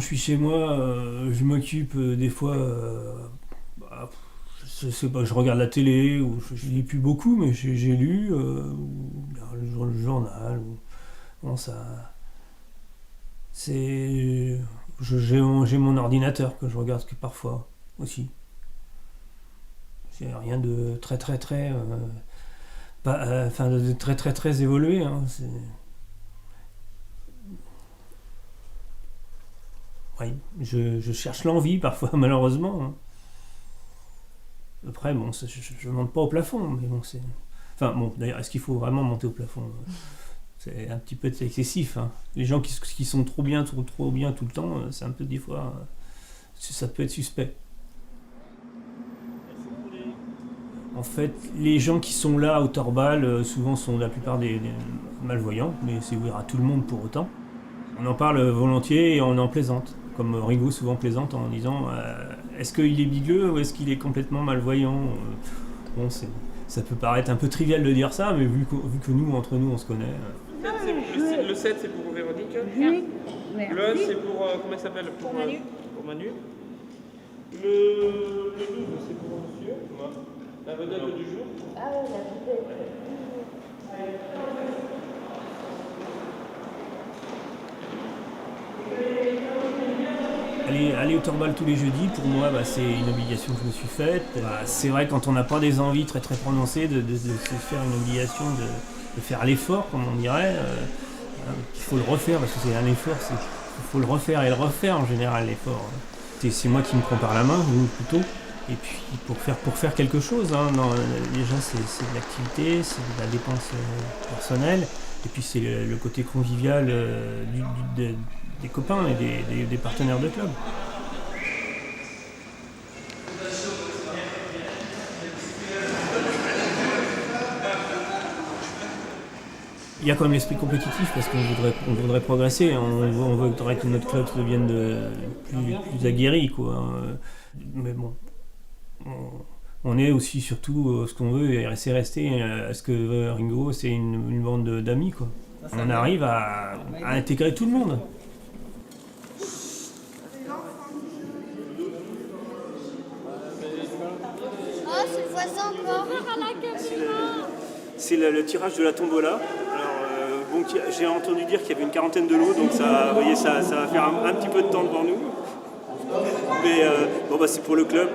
je suis chez moi, je m'occupe des fois, bah, je sais pas, je regarde la télé, ou je lis plus beaucoup, mais j'ai lu, ou bien le journal, ou bon, ça, c'est, j'ai mon ordinateur que je regarde que parfois aussi. C'est rien de très très très, pas, enfin de très très très évolué, hein, oui, je cherche l'envie parfois, malheureusement, hein. Après, bon, je monte pas au plafond, mais bon, c'est. Enfin, bon, d'ailleurs, est-ce qu'il faut vraiment monter au plafond? C'est un petit peu excessif, hein. Les gens qui sont trop bien, trop bien tout le temps, c'est un peu des fois. Ça peut être suspect. En fait, les gens qui sont là au Torbal, souvent sont la plupart des malvoyants, mais c'est ouvert à tout le monde pour autant. On en parle volontiers et on en plaisante. Comme Ringo souvent plaisante en disant est-ce qu'il est bigueux ou est-ce qu'il est complètement malvoyant? Bon, ça peut paraître un peu trivial de dire ça, mais vu que nous, entre nous, on se connaît. Le 7, c'est pour Véronique. Oui. Le 1, c'est pour. Comment il s'appelle pour Manu. Le 12, c'est pour monsieur. La vedette du jour. Ah ouais, la vedette. Aller au Torbal tous les jeudis, pour moi, bah, c'est une obligation que je me suis faite. Bah, c'est vrai, quand on n'a pas des envies très très prononcées, de se faire une obligation de faire l'effort, comme on dirait. Il faut le refaire, parce que c'est un effort, il faut le refaire et le refaire en général, l'effort. C'est moi qui me prends par la main, ou plutôt. Et puis pour faire quelque chose, hein, déjà c'est de l'activité, c'est de la dépense personnelle, et puis c'est le côté convivial des copains et des partenaires de club. Il y a quand même l'esprit compétitif parce qu'on voudrait progresser, on voudrait que notre club devienne plus aguerri, quoi. Mais bon, on est aussi surtout ce qu'on veut, et c'est rester ce que veut Ringo, c'est une bande d'amis, quoi. On arrive à intégrer tout le monde. Oh, c'est le voisin encore. C'est le tirage de la tombola. Bon, j'ai entendu dire qu'il y avait une quarantaine de lots, donc ça, vous voyez, ça va faire un petit peu de temps devant nous. Mais bon, bah, c'est pour le club,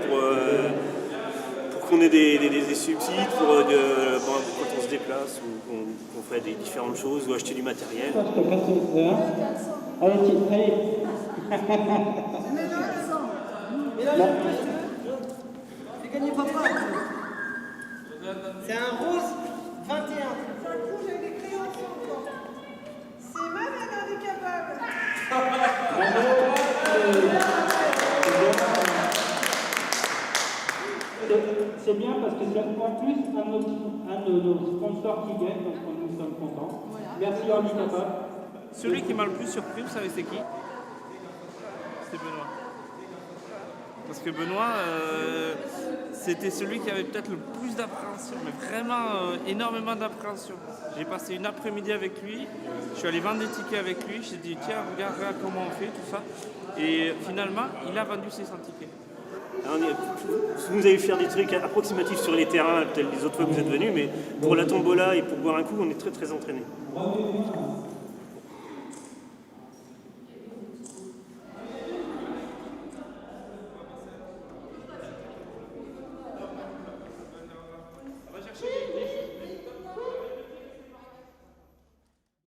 pour qu'on ait des subsides, pour quand on se déplace ou qu'on fait des différentes choses ou acheter du matériel. Allez. J'ai gagné papa. C'est un rose 21. C'est un rouge avec des crayons encore. C'est même un handicapable. C'est bien parce que c'est en plus un de nos sponsors qui gagne, donc nous sommes contents. Voilà. Merci handicapable. Celui qui m'a le plus surpris, vous savez c'est qui? C'est Benoît. Parce que Benoît, c'était celui qui avait peut-être le plus d'appréhension, mais vraiment énormément d'appréhension. J'ai passé une après-midi avec lui, je suis allé vendre des tickets avec lui, j'ai dit tiens regarde comment on fait, tout ça. Et finalement, il a vendu ses 100 tickets. Vous avez fait des trucs approximatifs sur les terrains, peut-être les autres fois que vous êtes venus, mais pour la tombola et pour boire un coup, on est très très entraînés.